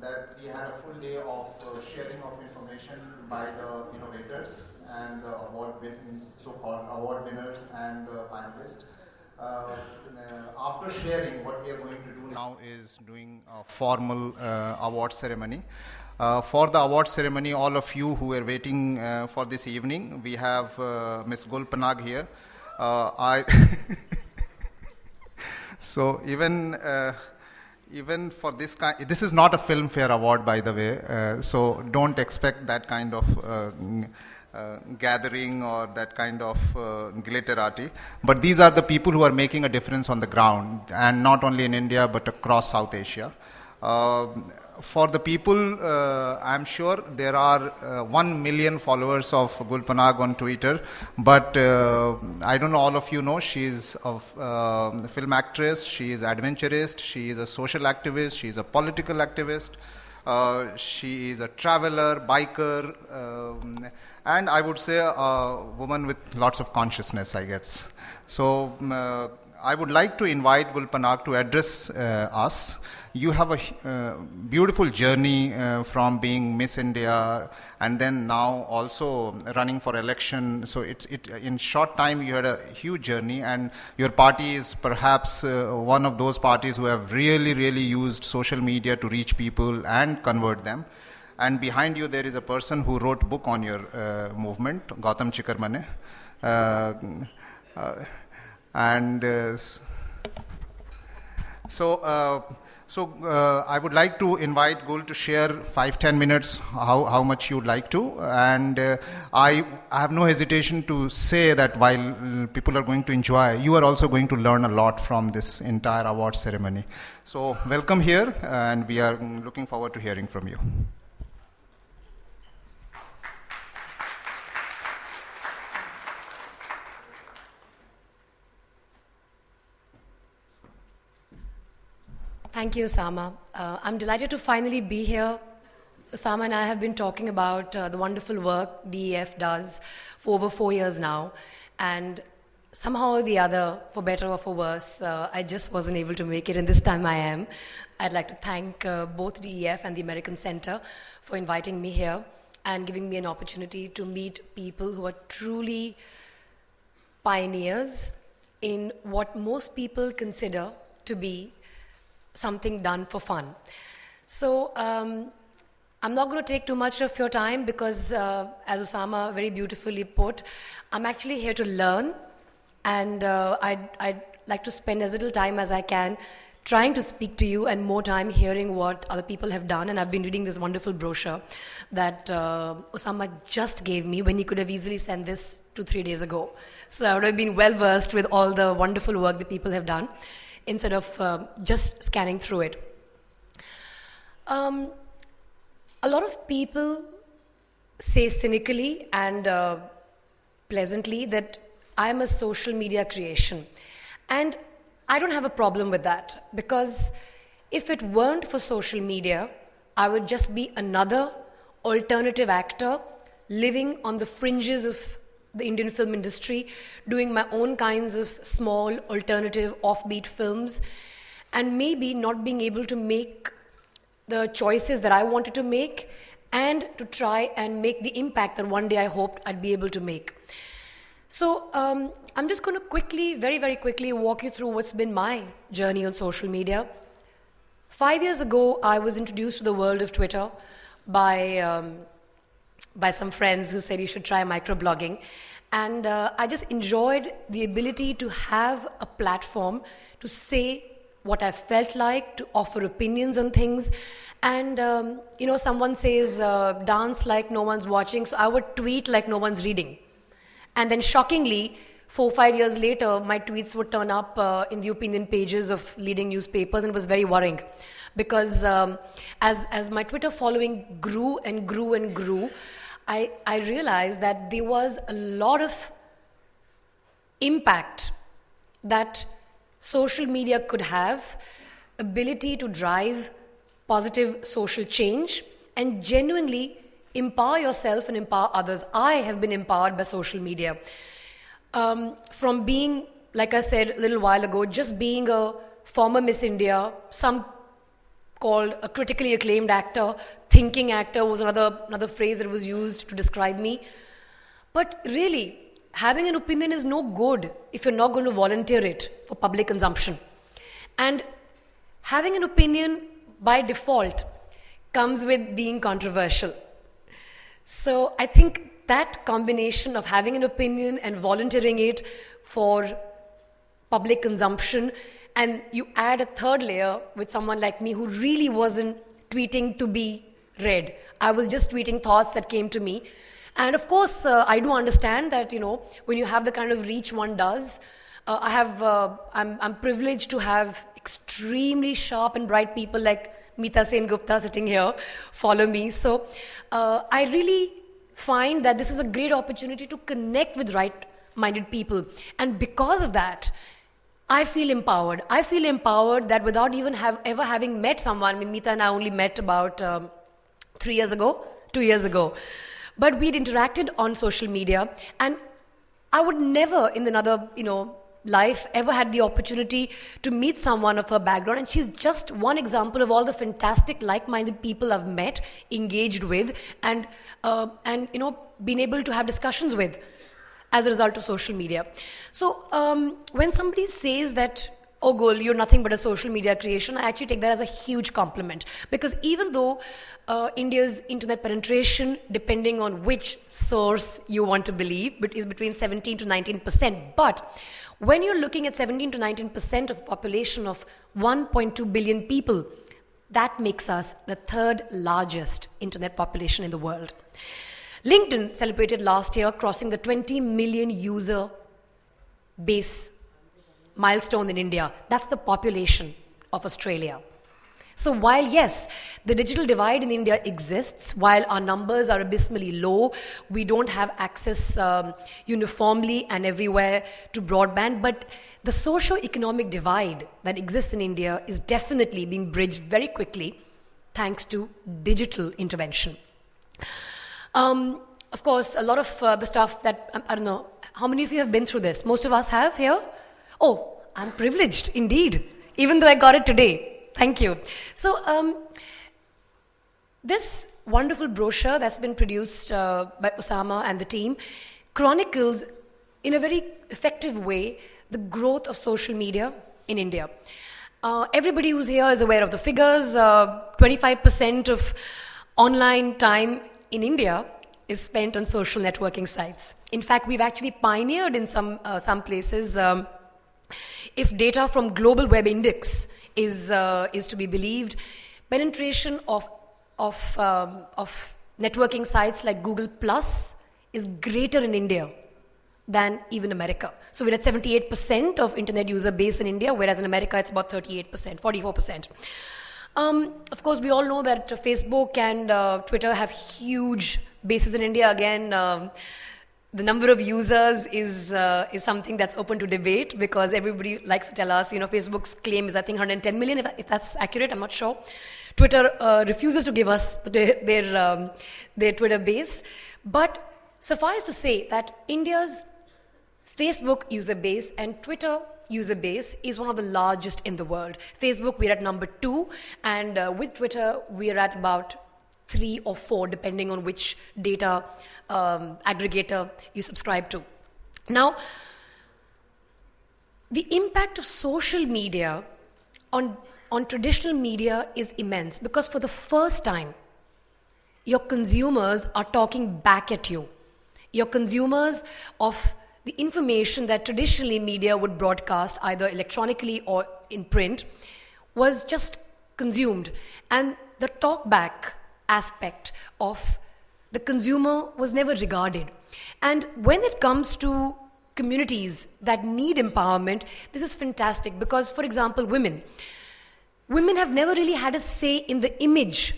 that we had a full day of sharing of information by the innovators and the so-called award winners and finalists. After sharing, what we are going to do now is doing a formal award ceremony. For the award ceremony, all of you who are waiting for this evening, we have Ms. Gul Panag here. So even for this kind, this is not a Filmfare award, by the way, so don't expect that kind of gathering or that kind of glitterati. But these are the people who are making a difference on the ground, and not only in India, but across South Asia. For the people, I'm sure there are 1 million followers of Gul Panag on Twitter, but I don't know, all of you know, she's a film actress, she is adventurist, she is a social activist, she is a political activist, she is a traveler, biker, and I would say a woman with lots of consciousness, I guess. So I would like to invite Gul Panag to address us. You have a beautiful journey from being Miss India and then now also running for election. So in short time you had a huge journey, and your party is perhaps one of those parties who have really used social media to reach people and convert them. And behind you there is a person who wrote a book on your movement, Gautam Chikarmane. So I would like to invite Gul to share 5-10 minutes how much you'd like to, and I have no hesitation to say that while people are going to enjoy, you are also going to learn a lot from this entire award ceremony. So welcome here, and we are looking forward to hearing from you. Thank you, Osama. I'm delighted to finally be here. Osama and I have been talking about the wonderful work DEF does for over 4 years now. And somehow or the other, for better or for worse, I just wasn't able to make it, and this time I am. I'd like to thank both DEF and the American Center for inviting me here and giving me an opportunity to meet people who are truly pioneers in what most people consider to be something done for fun. So I'm not going to take too much of your time because, as Osama very beautifully put, I'm actually here to learn, and I'd like to spend as little time as I can trying to speak to you and more time hearing what other people have done. And I've been reading this wonderful brochure that Osama just gave me when he could have easily sent this 2-3 days ago. So I would have been well versed with all the wonderful work that people have done, instead of just scanning through it. A lot of people say cynically and pleasantly that I'm a social media creation. And I don't have a problem with that, because if it weren't for social media, I would just be another alternative actor living on the fringes of the Indian film industry, doing my own kinds of small, alternative, offbeat films, and maybe not being able to make the choices that I wanted to make and to try and make the impact that one day I hoped I'd be able to make. So I'm just going to quickly, very quickly walk you through what's been my journey on social media. 5 years ago, I was introduced to the world of Twitter by some friends who said you should try microblogging. And I just enjoyed the ability to have a platform to say what I felt like, to offer opinions on things. And, someone says, dance like no one's watching, so I would tweet like no one's reading. And then shockingly, 4-5 years later, my tweets would turn up in the opinion pages of leading newspapers, and it was very worrying. Because as my Twitter following grew and grew and grew, I realized that there was a lot of impact that social media could have, ability to drive positive social change and genuinely empower yourself and empower others. I have been empowered by social media. From being, like I said a little while ago, just being a former Miss India, some called a critically acclaimed actor. Thinking actor was another phrase that was used to describe me. But really, having an opinion is no good if you're not going to volunteer it for public consumption. And having an opinion by default comes with being controversial. So I think that combination of having an opinion and volunteering it for public consumption, and you add a third layer with someone like me who really wasn't tweeting to be read. I was just tweeting thoughts that came to me. And of course, I do understand that, when you have the kind of reach one does, I'm privileged to have extremely sharp and bright people like Meeta Sen Gupta sitting here follow me. So I really find that this is a great opportunity to connect with right-minded people. And because of that, I feel empowered. I feel empowered that without even ever having met someone, I mean, Meeta and I only met about 2 years ago. But we'd interacted on social media, and I would never in another, life ever had the opportunity to meet someone of her background. And she's just one example of all the fantastic like-minded people I've met, engaged with, and been able to have discussions with as a result of social media. So when somebody says that, oh, Gul, you're nothing but a social media creation, I actually take that as a huge compliment. Because even though India's internet penetration, depending on which source you want to believe, is between 17 to 19%. But when you're looking at 17 to 19% of population of 1.2 billion people, that makes us the third largest internet population in the world. LinkedIn celebrated last year crossing the 20 million user base milestone in India. That's the population of Australia. So while, yes, the digital divide in India exists, while our numbers are abysmally low, we don't have access uniformly and everywhere to broadband, but the socio-economic divide that exists in India is definitely being bridged very quickly thanks to digital intervention. Of course, a lot of the stuff that, I don't know, how many of you have been through this? Most of us have here? Oh, I'm privileged, indeed, even though I got it today. Thank you. So, this wonderful brochure that's been produced by Osama and the team chronicles, in a very effective way, the growth of social media in India. Everybody who's here is aware of the figures. 25% of online time in India is spent on social networking sites. In fact, we've actually pioneered in some places. If data from Global Web Index is to be believed, penetration of networking sites like Google Plus is greater in India than even America. So we're at 78% of internet user base in India, whereas in America it's about 38%, 44%. Of course, we all know that Facebook and Twitter have huge bases in India. Again, the number of users is something that's open to debate, because everybody likes to tell us, Facebook's claim is, I think, 110 million, if that's accurate, I'm not sure. Twitter refuses to give us their Twitter base. But suffice to say that India's Facebook user base and Twitter user base is one of the largest in the world. Facebook, we're at number 2, and with Twitter, we're at about 3 or 4, depending on which data aggregator you subscribe to. Now, the impact of social media on traditional media is immense, because for the first time, your consumers are talking back at you. Your consumers of the information that traditionally media would broadcast, either electronically or in print, was just consumed. And the talkback aspect of the consumer was never regarded. And when it comes to communities that need empowerment, this is fantastic, because, for example, women have never really had a say in the image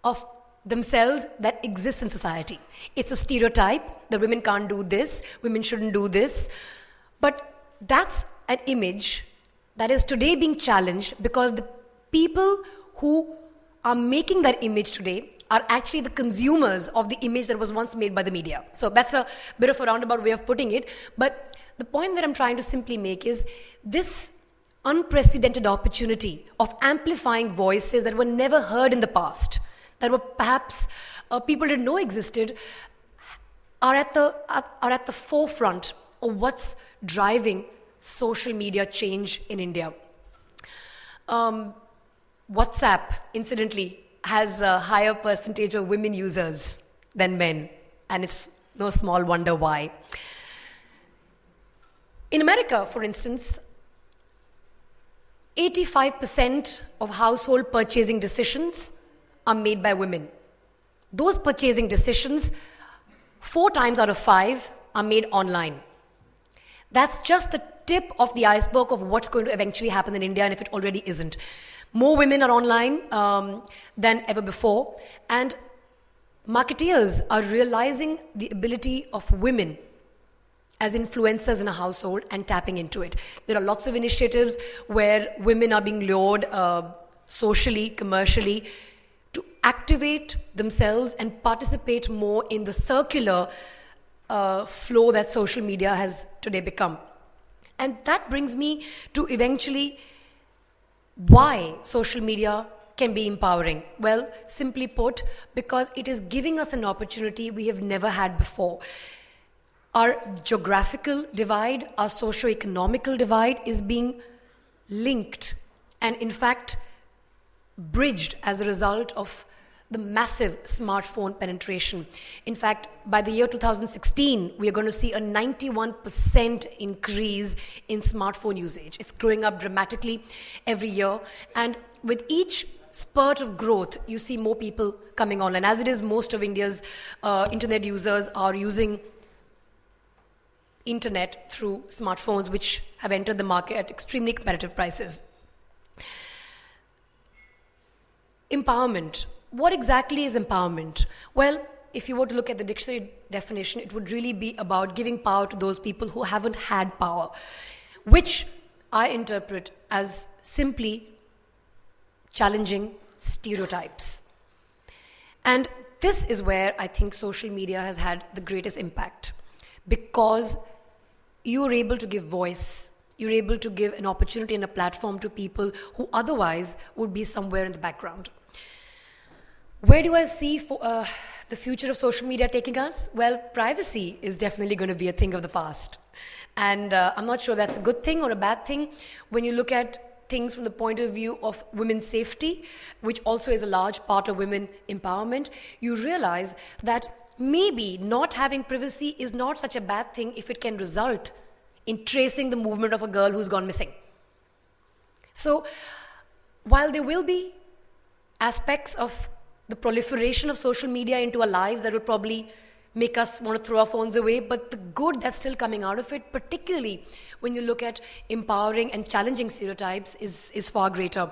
of themselves that exists in society. It's a stereotype that women can't do this, women shouldn't do this. But that's an image that is today being challenged, because the people who are making that image today are actually the consumers of the image that was once made by the media. So that's a bit of a roundabout way of putting it. But the point that I'm trying to simply make is this unprecedented opportunity of amplifying voices that were never heard in the past, that were perhaps people didn't know existed, are at the forefront of what's driving social media change in India. WhatsApp, incidentally, has a higher percentage of women users than men, and it's no small wonder why. In America, for instance, 85% of household purchasing decisions are made by women. Those purchasing decisions, 4 times out of 5, are made online. That's just the tip of the iceberg of what's going to eventually happen in India, and if it already isn't. More women are online than ever before, and marketeers are realizing the ability of women as influencers in a household and tapping into it. There are lots of initiatives where women are being lured socially, commercially, to activate themselves and participate more in the circular flow that social media has today become. And that brings me to eventually why social media can be empowering. Well, simply put, because it is giving us an opportunity we have never had before. Our geographical divide, our socio-economical divide is being linked and in fact bridged as a result of the massive smartphone penetration. In fact, by the year 2016, we are going to see a 91% increase in smartphone usage. It's growing up dramatically every year. And with each spurt of growth, you see more people coming on. And as it is, most of India's internet users are using internet through smartphones, which have entered the market at extremely competitive prices. Empowerment. What exactly is empowerment? Well, if you were to look at the dictionary definition, it would really be about giving power to those people who haven't had power, which I interpret as simply challenging stereotypes. And this is where I think social media has had the greatest impact, because you're able to give voice, you're able to give an opportunity and a platform to people who otherwise would be somewhere in the background. Where do I see the future of social media taking us? Well, privacy is definitely going to be a thing of the past. And I'm not sure that's a good thing or a bad thing. When you look at things from the point of view of women's safety, which also is a large part of women empowerment, you realize that maybe not having privacy is not such a bad thing if it can result in tracing the movement of a girl who's gone missing. So, while there will be aspects of the proliferation of social media into our lives that will probably make us want to throw our phones away, but the good that's still coming out of it, particularly when you look at empowering and challenging stereotypes, is far greater.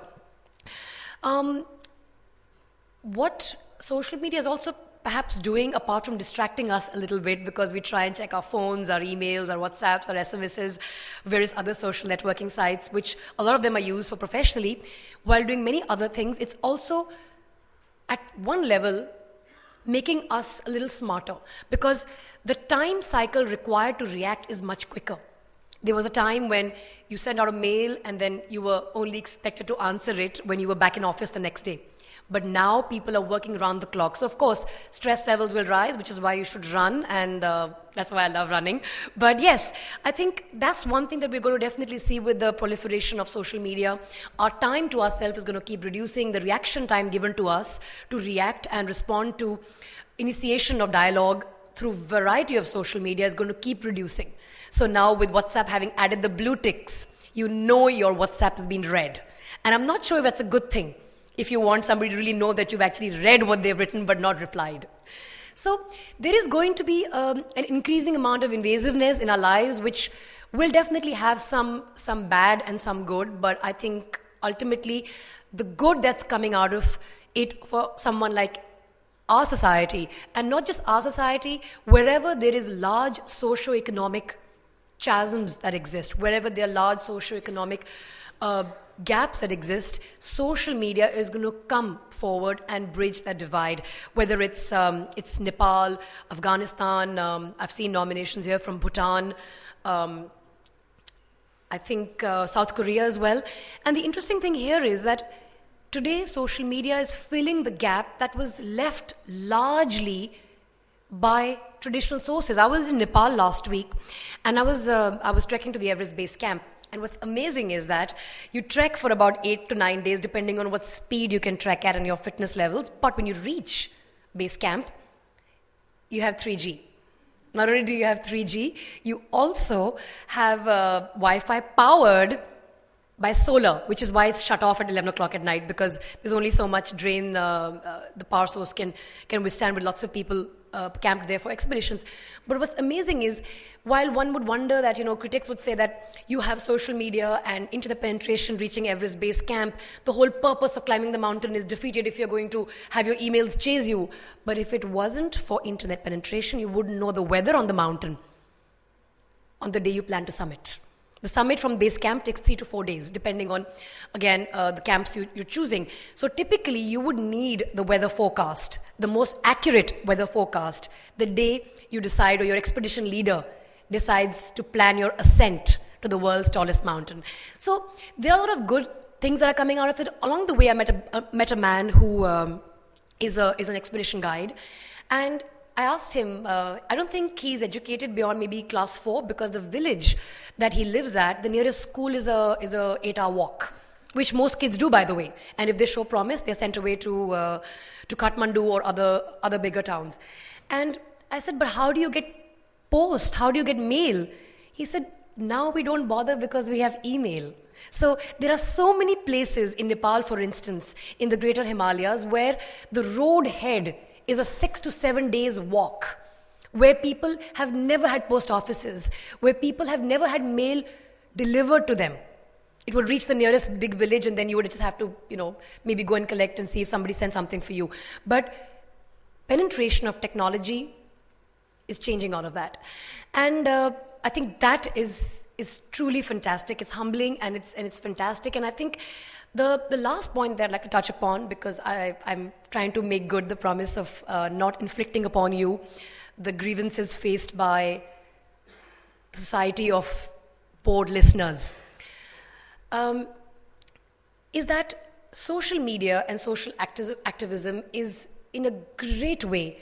What social media is also perhaps doing, apart from distracting us a little bit, because we try and check our phones, our emails, our WhatsApps, our SMSs, various other social networking sites, which a lot of them are used for professionally, while doing many other things, it's also at one level making us a little smarter, because the time cycle required to react is much quicker. There was a time when you sent out a mail and then you were only expected to answer it when you were back in office the next day. But now people are working around the clock. So of course, stress levels will rise, which is why you should run, and that's why I love running. But yes, I think that's one thing that we're going to definitely see with the proliferation of social media. Our time to ourselves is going to keep reducing. The reaction time given to us to react and respond to initiation of dialogue through variety of social media is going to keep reducing. So now with WhatsApp having added the blue ticks, you know your WhatsApp has been read. And I'm not sure if that's a good thing, if you want somebody to really know that you've actually read what they've written but not replied. So there is going to be an increasing amount of invasiveness in our lives, which will definitely have some bad and some good, but I think ultimately the good that's coming out of it for someone like our society, and not just our society, wherever there is large socio-economic chasms that exist, wherever there are large socio-economic gaps that exist, social media is going to come forward and bridge that divide. Whether it's Nepal, Afghanistan, I've seen nominations here from Bhutan. I I think South Korea as well. And the interesting thing here is that today social media is filling the gap that was left largely by traditional sources. I was in Nepal last week, and I was trekking to the Everest base camp. And what's amazing is that you trek for about 8 to 9 days, depending on what speed you can trek at and your fitness levels. But when you reach base camp, you have 3G. Not only do you have 3G, you also have Wi-Fi powered by solar, which is why it's shut off at 11 o'clock at night, because there's only so much drain the power source can withstand, with lots of people camped there for expeditions. But what's amazing is, while one would wonder that, critics would say that you have social media and internet penetration reaching Everest base camp, the whole purpose of climbing the mountain is defeated if you're going to have your emails chase you. But if it wasn't for internet penetration, you wouldn't know the weather on the mountain on the day you plan to summit. The summit from base camp takes 3 to 4 days, depending on, again, the camps you're choosing. So typically, you would need the weather forecast, the most accurate weather forecast, the day you decide, or your expedition leader decides to plan your ascent to the world's tallest mountain. So there are a lot of good things that are coming out of it. Along the way, I met a man who is an expedition guide, and I asked him, I don't think he's educated beyond maybe class 4, because the village that he lives at, the nearest school is a 8-hour walk, which most kids do, by the way. And if they show promise, they're sent away to Kathmandu or other bigger towns. And I said, but how do you get post? How do you get mail? He said, now we don't bother because we have email. So there are so many places in Nepal, for instance, in the greater Himalayas, where the road head is a 6 to 7 days walk, where people have never had post offices, where people have never had mail delivered to them. It would reach the nearest big village, and then you would just have to, maybe go and collect and see if somebody sent something for you. But penetration of technology is changing all of that. And I think that is truly fantastic. It's humbling, and it's fantastic. And I think the last point that I'd like to touch upon, because I'm trying to make good the promise of not inflicting upon you the grievances faced by the society of bored listeners, is that social media and social activism is in a great way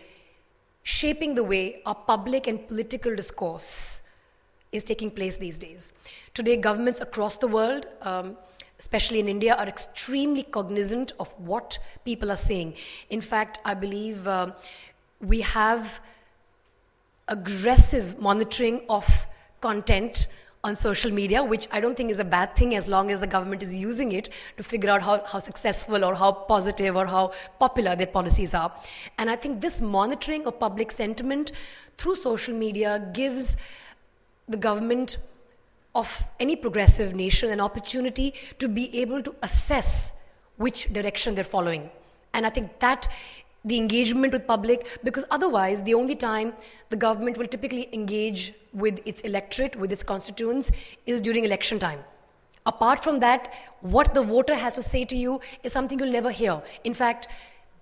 shaping the way our public and political discourse is taking place these days. Today, governments across the world, especially in India, are extremely cognizant of what people are saying. In fact, I believe we have aggressive monitoring of content on social media, which I don't think is a bad thing, as long as the government is using it to figure out how successful or how positive or how popular their policies are. And I think this monitoring of public sentiment through social media gives the government of any progressive nation an opportunity to be able to assess which direction they're following. And I think that the engagement with public, because otherwise the only time the government will typically engage with its electorate, with its constituents, is during election time. Apart from that, what the voter has to say to you is something you'll never hear. In fact,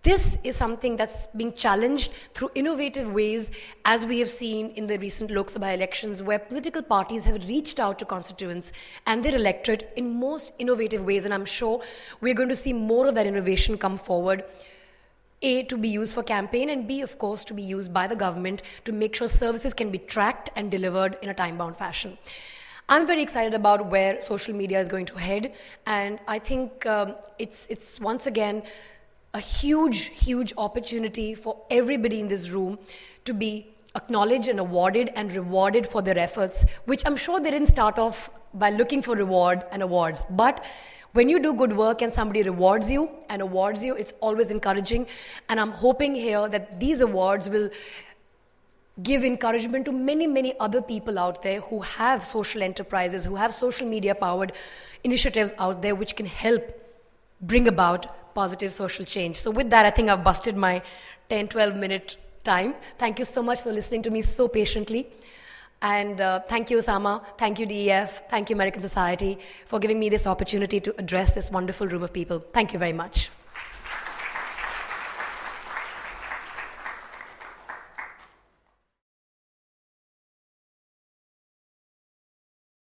this is something that's being challenged through innovative ways, as we have seen in the recent Lok Sabha elections, where political parties have reached out to constituents and their electorate in most innovative ways. And I'm sure we're going to see more of that innovation come forward. A, to be used for campaign, and B, of course, to be used by the government to make sure services can be tracked and delivered in a time-bound fashion. I'm very excited about where social media is going to head, and I think it's once again a huge, huge opportunity for everybody in this room to be acknowledged and awarded and rewarded for their efforts, which I'm sure they didn't start off by looking for reward and awards. But when you do good work and somebody rewards you and awards you, it's always encouraging. And I'm hoping here that these awards will give encouragement to many, many other people out there who have social enterprises, who have social media powered initiatives out there, which can help bring about positive social change. So with that, I think I've busted my 10, 12 minute time. Thank you so much for listening to me so patiently. And thank you, Osama. Thank you, DEF. Thank you, American Society, for giving me this opportunity to address this wonderful room of people. Thank you very much.